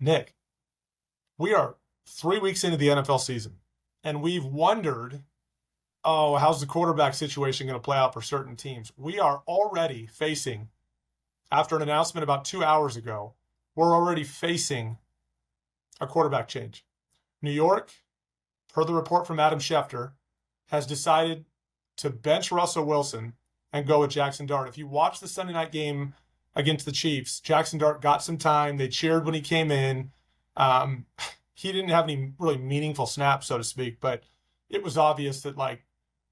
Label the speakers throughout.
Speaker 1: Nick, we are 3 weeks into the NFL season, and we've wondered, oh, how's the quarterback situation going to play out for certain teams? We are already facing, after an announcement about 2 hours ago, we're already facing a quarterback change. New York, per the report from Adam Schefter, has decided to bench Russell Wilson and go with Jackson Dart. If you watch the Sunday night game against the Chiefs, Jackson Dart got some time. They cheered when he came in. Um, he didn't have any really meaningful snaps, so to speak, but it was obvious that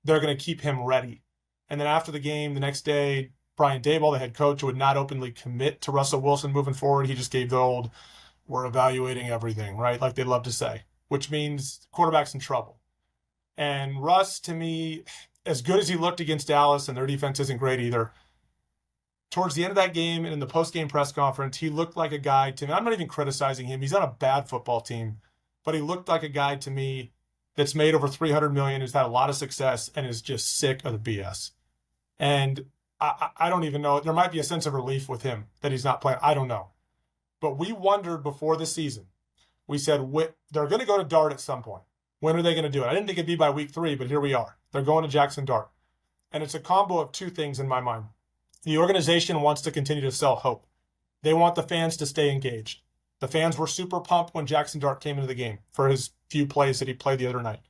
Speaker 1: they're going to keep him ready. And then after the game, the next day, Brian Daboll, the head coach, would not openly commit to Russell Wilson moving forward. He just gave the old, we're evaluating everything, right? Like they love to say, which means quarterback's in trouble. And Russ, to me, as good as he looked against Dallas, and their defense isn't great either, towards the end of that game and in the post-game press conference, he looked like a guy to me. I'm not even criticizing him. He's on a bad football team, but he looked like a guy to me that's made over $300 million, has had a lot of success, and is just sick of the BS. And I don't even know. There might be a sense of relief with him that he's not playing. I don't know. But we wondered before the season. We said they're going to go to Dart at some point. When are they going to do it? I didn't think it'd be by week 3, but here we are. They're going to Jackson Dart. And it's a combo of two things in my mind. The organization wants to continue to sell hope. They want the fans to stay engaged. The fans were super pumped when Jackson Dart came into the game for his few plays that he played the other night.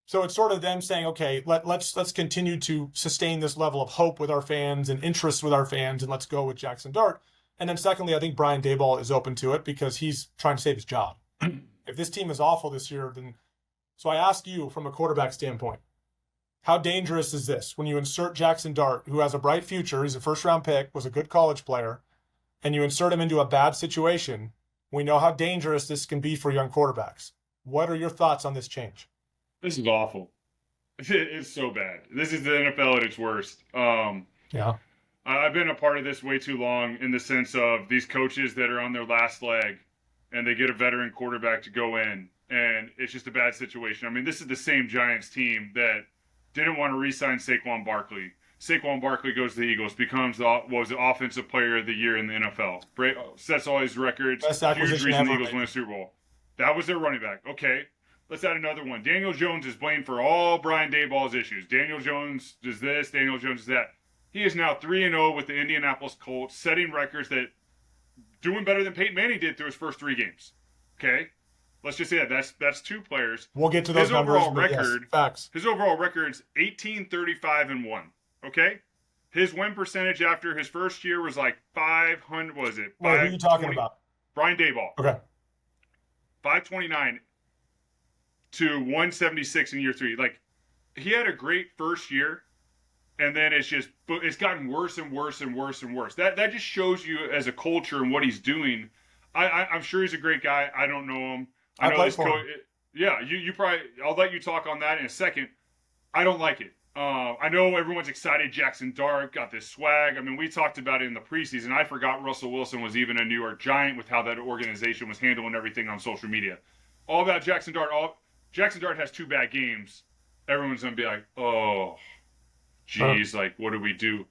Speaker 1: So it's sort of them saying, okay, let's continue to sustain this level of hope with our fans and interest with our fans, and let's go with Jackson Dart. And then secondly, I think Brian Daboll is open to it because he's trying to save his job. If this team is awful this year, then... So I ask you from a quarterback standpoint, how dangerous is this when you insert Jackson Dart, who has a bright future, he's a first-round pick, was a good college player, and you insert him into a bad situation? We know how dangerous this can be for young quarterbacks. What are your thoughts on this change?
Speaker 2: This is awful. It's so bad. This is the NFL at its worst.
Speaker 1: Yeah.
Speaker 2: I've been a part of this way too long in the sense of these coaches that are on their last leg and they get a veteran quarterback to go in, and it's just a bad situation. I mean, this is the same Giants team that didn't want to re-sign Saquon Barkley. Saquon Barkley goes to the Eagles, was the offensive player of the year in the NFL. Sets all his records.
Speaker 1: Best
Speaker 2: Huge
Speaker 1: acquisition
Speaker 2: reason the
Speaker 1: ever
Speaker 2: Eagles win a Super Bowl. That was their running back. Okay, let's add another one. Daniel Jones is blamed for all Brian Daboll's issues. Daniel Jones does this, Daniel Jones does that. He is now 3-0 with the Indianapolis Colts, setting records that doing better than Peyton Manning did through his first 3 games. Okay? Let's just say that. That's 2 players.
Speaker 1: We'll get to those numbers.
Speaker 2: His overall record's 18-35-1. Okay? His win percentage after his first year was like 500, what was it?
Speaker 1: Wait, who are you talking about?
Speaker 2: Brian Daboll.
Speaker 1: Okay.
Speaker 2: 529 to 176 in year 3. Like, he had a great first year, and then it's gotten worse and worse and worse and worse. That just shows you as a culture and what he's doing. I'm sure he's a great guy. I don't know him. I know this coach. Yeah, you probably. I'll let you talk on that in a second. I don't like it. I know everyone's excited. Jackson Dart got this swag. I mean, we talked about it in the preseason. I forgot Russell Wilson was even a New York Giant with how that organization was handling everything on social media. All about Jackson Dart. Jackson Dart has 2 bad games. Everyone's gonna be like, oh. Geez, what do we do?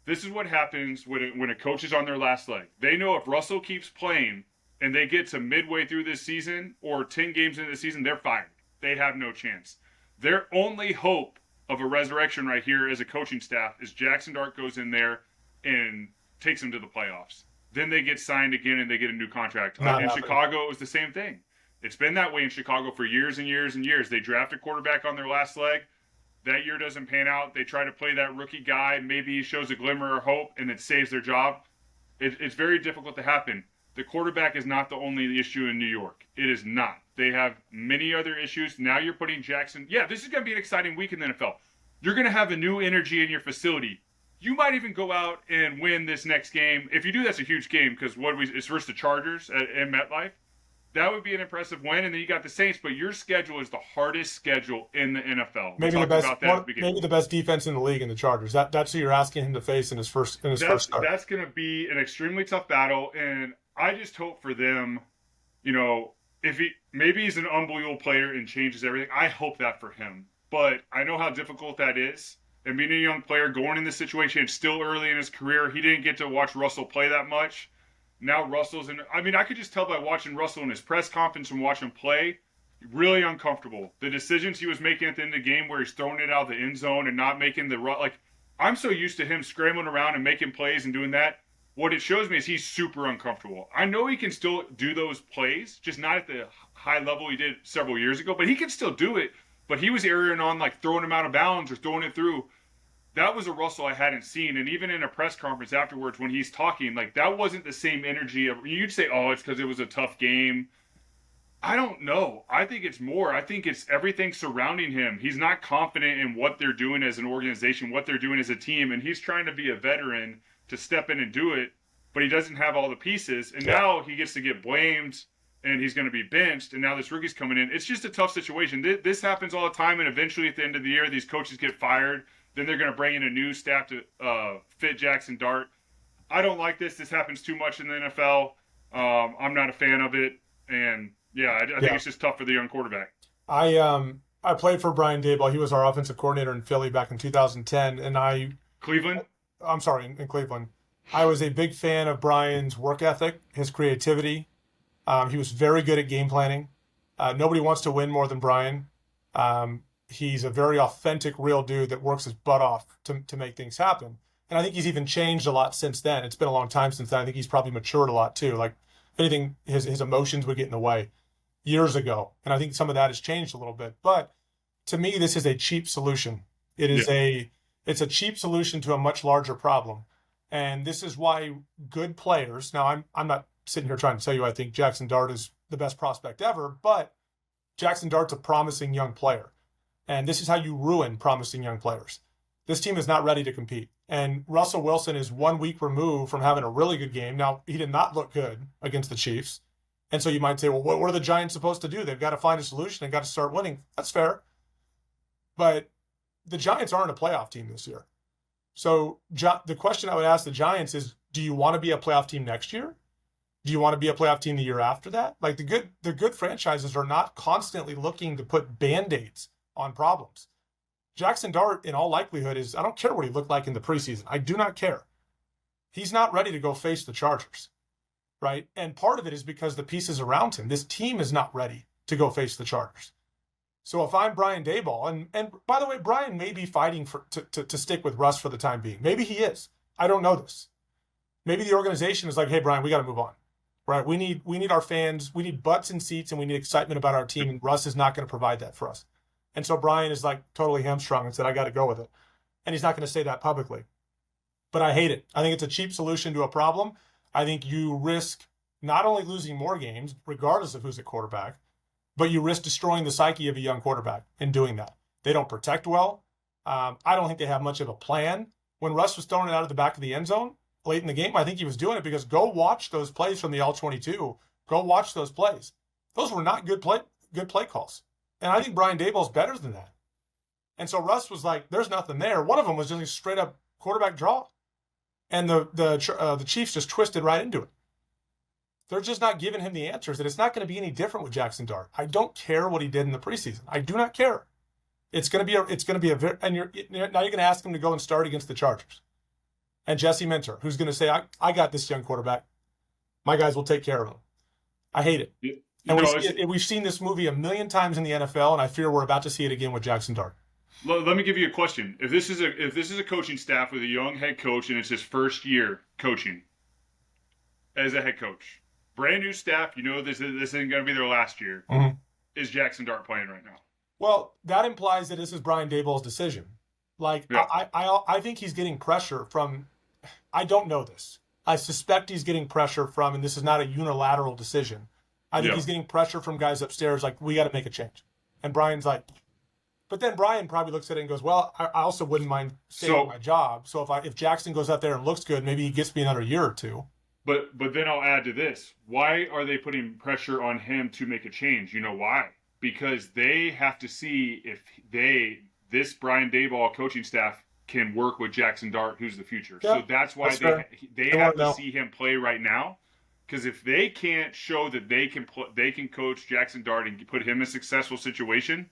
Speaker 2: This is what happens when a coach is on their last leg. They know if Russell keeps playing and they get to midway through this season or 10 games into the season, they're fired. They have no chance. Their only hope of a resurrection right here as a coaching staff is Jackson Dart goes in there and takes them to the playoffs. Then they get signed again and they get a new contract. In Chicago, it was the same thing. It's been that way in Chicago for years and years and years. They draft a quarterback on their last leg. That year doesn't pan out. They try to play that rookie guy. Maybe he shows a glimmer of hope and it saves their job. It's very difficult to happen. The quarterback is not the only issue in New York. It is not. They have many other issues. Now you're putting Jackson. Yeah, this is going to be an exciting week in the NFL. You're going to have a new energy in your facility. You might even go out and win this next game. If you do, that's a huge game because it's versus the Chargers in MetLife. That would be an impressive win, and then you got the Saints. But your schedule is the hardest schedule in the NFL.
Speaker 1: Maybe the best defense in the league in the Chargers. That's who you're asking him to face in his first start.
Speaker 2: That's going to be an extremely tough battle, and I just hope for them. If maybe he's an unbelievable player and changes everything. I hope that for him, but I know how difficult that is. And being a young player going in this situation, it's still early in his career. He didn't get to watch Russell play that much. Now Russell's in. I mean, I could just tell by watching Russell in his press conference and watching him play, really uncomfortable. The decisions he was making at the end of the game, where he's throwing it out of the end zone and not making the like. I'm so used to him scrambling around and making plays and doing that. What it shows me is he's super uncomfortable. I know he can still do those plays, just not at the high level he did several years ago, but he can still do it. But he was erring on like throwing him out of bounds or throwing it through. That was a Russell I hadn't seen. And even in a press conference afterwards when he's talking, like that wasn't the same energy of, you'd say, oh, it's because it was a tough game. I don't know. I think it's more. I think it's everything surrounding him. He's not confident in what they're doing as an organization, what they're doing as a team, and he's trying to be a veteran to step in and do it, but he doesn't have all the pieces. And now he gets to get blamed, and he's going to be benched, and now this rookie's coming in. It's just a tough situation. This happens all the time, and eventually at the end of the year, these coaches get fired. Then they're going to bring in a new staff to fit Jackson Dart. I don't like this. This happens too much in the NFL. I'm not a fan of it, and I think it's just tough for the young quarterback.
Speaker 1: I played for Brian Daboll. He was our offensive coordinator in Philly back in 2010, and
Speaker 2: Cleveland?
Speaker 1: I'm sorry, in Cleveland. I was a big fan of Brian's work ethic, his creativity. He was very good at game planning. Nobody wants to win more than Brian. He's a very authentic, real dude that works his butt off to make things happen. And I think he's even changed a lot since then. It's been a long time since then. I think he's probably matured a lot too. Like if anything, his emotions would get in the way years ago. And I think some of that has changed a little bit. But to me, this is a cheap solution. It's a cheap solution to a much larger problem. And this is why good players, now I'm not sitting here trying to tell you I think Jackson Dart is the best prospect ever, but Jackson Dart's a promising young player. And this is how you ruin promising young players. This team is not ready to compete. And Russell Wilson is 1 week removed from having a really good game. Now, he did not look good against the Chiefs. And so you might say, well, what are the Giants supposed to do? They've got to find a solution. They've got to start winning. That's fair. But the Giants aren't a playoff team this year. So the question I would ask the Giants is, do you want to be a playoff team next year? Do you want to be a playoff team the year after that? Like the good franchises are not constantly looking to put Band-Aids on problems. Jackson Dart, in all likelihood, I don't care what he looked like in the preseason. I do not care. He's not ready to go face the Chargers, right? And part of it is because the pieces around him, this team is not ready to go face the Chargers. So if I'm Brian Daboll, and by the way, Brian may be fighting to stick with Russ for the time being. Maybe he is. I don't know this. Maybe the organization is like, hey, Brian, we got to move on, right? We need our fans. We need butts in seats, and we need excitement about our team, and Russ is not going to provide that for us. And so Brian is like totally hamstrung and said, I got to go with it. And he's not going to say that publicly. But I hate it. I think it's a cheap solution to a problem. I think you risk not only losing more games, regardless of who's at quarterback, but you risk destroying the psyche of a young quarterback in doing that. They don't protect well. I don't think they have much of a plan. When Russ was throwing it out of the back of the end zone late in the game, I think he was doing it because go watch those plays from the All-22. Go watch those plays. Those were not good play calls. And I think Brian Daboll's better than that. And so Russ was like, there's nothing there. One of them was just a straight up quarterback draw. And the Chiefs just twisted right into it. They're just not giving him the answers. And it's not going to be any different with Jackson Dart. I don't care what he did in the preseason. I do not care. And you're going to ask him to go and start against the Chargers. And Jesse Minter, who's going to say, I got this young quarterback. My guys will take care of him. I hate it. Yeah. And we've seen this movie a million times in the NFL, and I fear we're about to see it again with Jackson Dart.
Speaker 2: Let me give you a question. If this is a coaching staff with a young head coach and it's his first year coaching as a head coach, brand new staff, this isn't going to be their last year. Mm-hmm. Is Jackson Dart playing right now?
Speaker 1: Well, that implies that this is Brian Daboll's decision. Like, yeah. I think he's getting pressure from. I don't know this. I suspect he's getting pressure from, and this is not a unilateral decision. I think he's getting pressure from guys upstairs, like, we got to make a change. And Brian's like, but then Brian probably looks at it and goes, well, I also wouldn't mind staying my job. So if Jackson goes out there and looks good, maybe he gets me another year or two.
Speaker 2: But then I'll add to this. Why are they putting pressure on him to make a change? You know why? Because they have to see if this Brian Daboll coaching staff can work with Jackson Dart, who's the future. Yeah, so that's why they have to see him play right now. Because if they can't show that they can coach Jackson Dart and put him in a successful situation,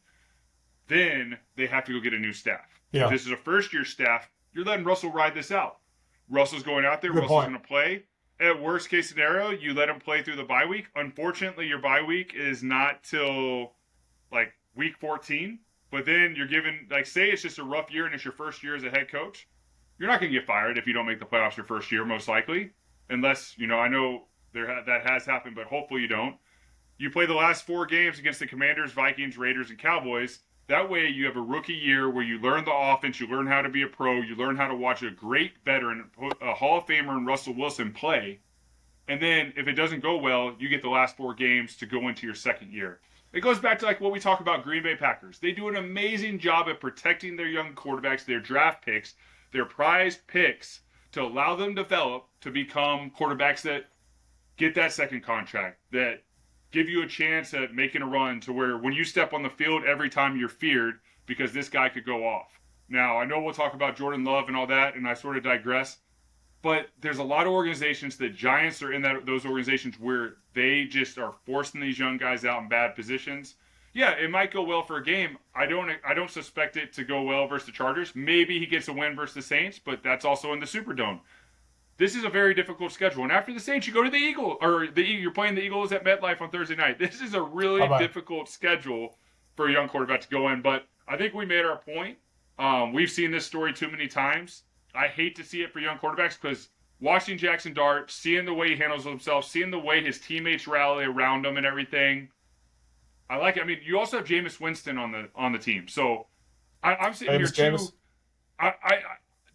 Speaker 2: then they have to go get a new staff. Yeah. If this is a first-year staff, you're letting Russell ride this out. Russell's going out there. Russell's going to play. at worst case scenario, you let him play through the bye week. Unfortunately, your bye week is not till like week 14. But then you're given, like, say it's just a rough year and it's your first year as a head coach. You're not going to get fired if you don't make the playoffs your first year, most likely. Unless, I know that has happened, but hopefully you don't. You play the last 4 games against the Commanders, Vikings, Raiders, and Cowboys. That way you have a rookie year where you learn the offense, you learn how to be a pro, you learn how to watch a great veteran, a Hall of Famer in Russell Wilson play. And then if it doesn't go well, you get the last 4 games to go into your second year. It goes back to like what we talk about Green Bay Packers. They do an amazing job at protecting their young quarterbacks, their draft picks, their prize picks, to allow them to develop to become quarterbacks that get that second contract, that give you a chance at making a run to where when you step on the field, every time you're feared because this guy could go off. Now, I know we'll talk about Jordan Love and all that, and I sort of digress. But there's a lot of organizations, the Giants are in those organizations where they just are forcing these young guys out in bad positions. Yeah, it might go well for a game. I don't suspect it to go well versus the Chargers. Maybe he gets a win versus the Saints, but that's also in the Superdome. This is a very difficult schedule. And after the Saints, you go to the Eagles, or you're playing the Eagles at MetLife on Thursday night. This is a really difficult schedule for a young quarterback to go in. But I think we made our point. We've seen this story too many times. I hate to see it for young quarterbacks because watching Jackson Dart, seeing the way he handles himself, seeing the way his teammates rally around him and everything, I like it. I mean, you also have Jameis Winston on the team, so I'm sitting here too. I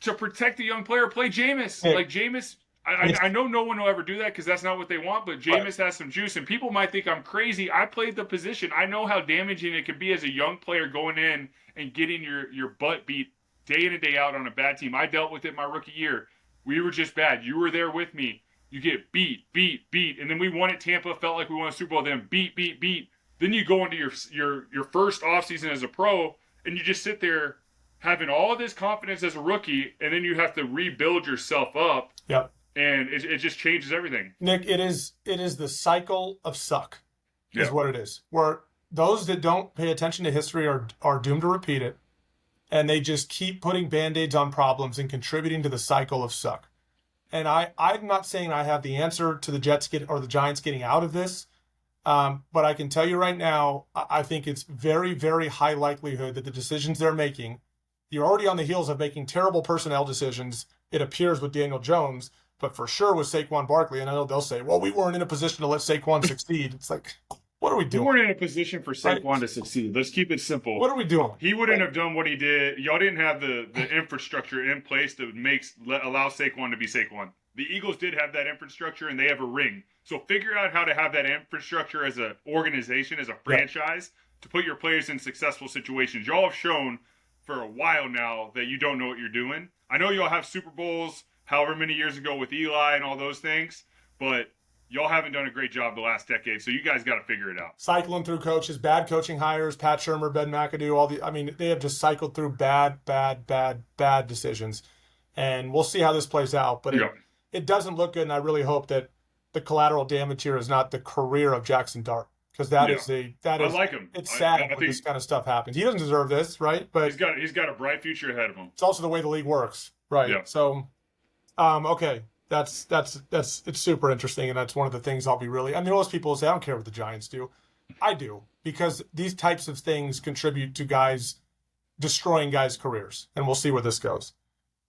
Speaker 2: to protect the young player, play Jameis. Yeah. Like Jameis, I know no one will ever do that because that's not what they want. But Jameis has some juice, and people might think I'm crazy. I played the position. I know how damaging it can be as a young player going in and getting your butt beat day in and day out on a bad team. I dealt with it my rookie year. We were just bad. You were there with me. You get beat. And then we won at Tampa, felt like we won a Super Bowl, then beat. Then you go into your first offseason as a pro, and you just sit there having all this confidence as a rookie, and then you have to rebuild yourself up.
Speaker 1: Yep.
Speaker 2: And it just changes everything.
Speaker 1: Nick, it is the cycle of suck is what it is. Where those that don't pay attention to history are doomed to repeat it. And they just keep putting Band-Aids on problems and contributing to the cycle of suck. And I'm not saying I have the answer to the the Giants getting out of this, but I can tell you right now, I think it's very, very high likelihood that the decisions they're making, you're already on the heels of making terrible personnel decisions, it appears, with Daniel Jones, but for sure with Saquon Barkley. And I know they'll say, well, we weren't in a position to let Saquon succeed. It's like, what are we doing?
Speaker 2: We weren't in a position for Saquon to succeed. Let's keep it simple.
Speaker 1: What are we doing?
Speaker 2: He wouldn't have done what he did. Y'all didn't have the infrastructure in place to allow Saquon to be Saquon. The Eagles did have that infrastructure, and they have a ring. So figure out how to have that infrastructure as an organization, as a franchise, to put your players in successful situations. Y'all have shown for a while now that you don't know what you're doing. I know y'all have Super Bowls however many years ago with Eli and all those things, but y'all haven't done a great job the last decade, so you guys got to figure it out.
Speaker 1: Cycling through coaches, bad coaching hires, Pat Shurmur, Ben McAdoo, they have just cycled through bad decisions. And we'll see how this plays out. But it doesn't look good, and I really hope that the collateral damage here is not the career of Jackson Dart. Because I like him. It's sad when this kind of stuff happens. He doesn't deserve this, right? But
Speaker 2: he's got a bright future ahead of him.
Speaker 1: It's also the way the league works, right? Yeah. So, okay. It's super interesting, and that's one of the things most people say, I don't care what the Giants do. I do, because these types of things contribute to guys destroying guys' careers, and we'll see where this goes.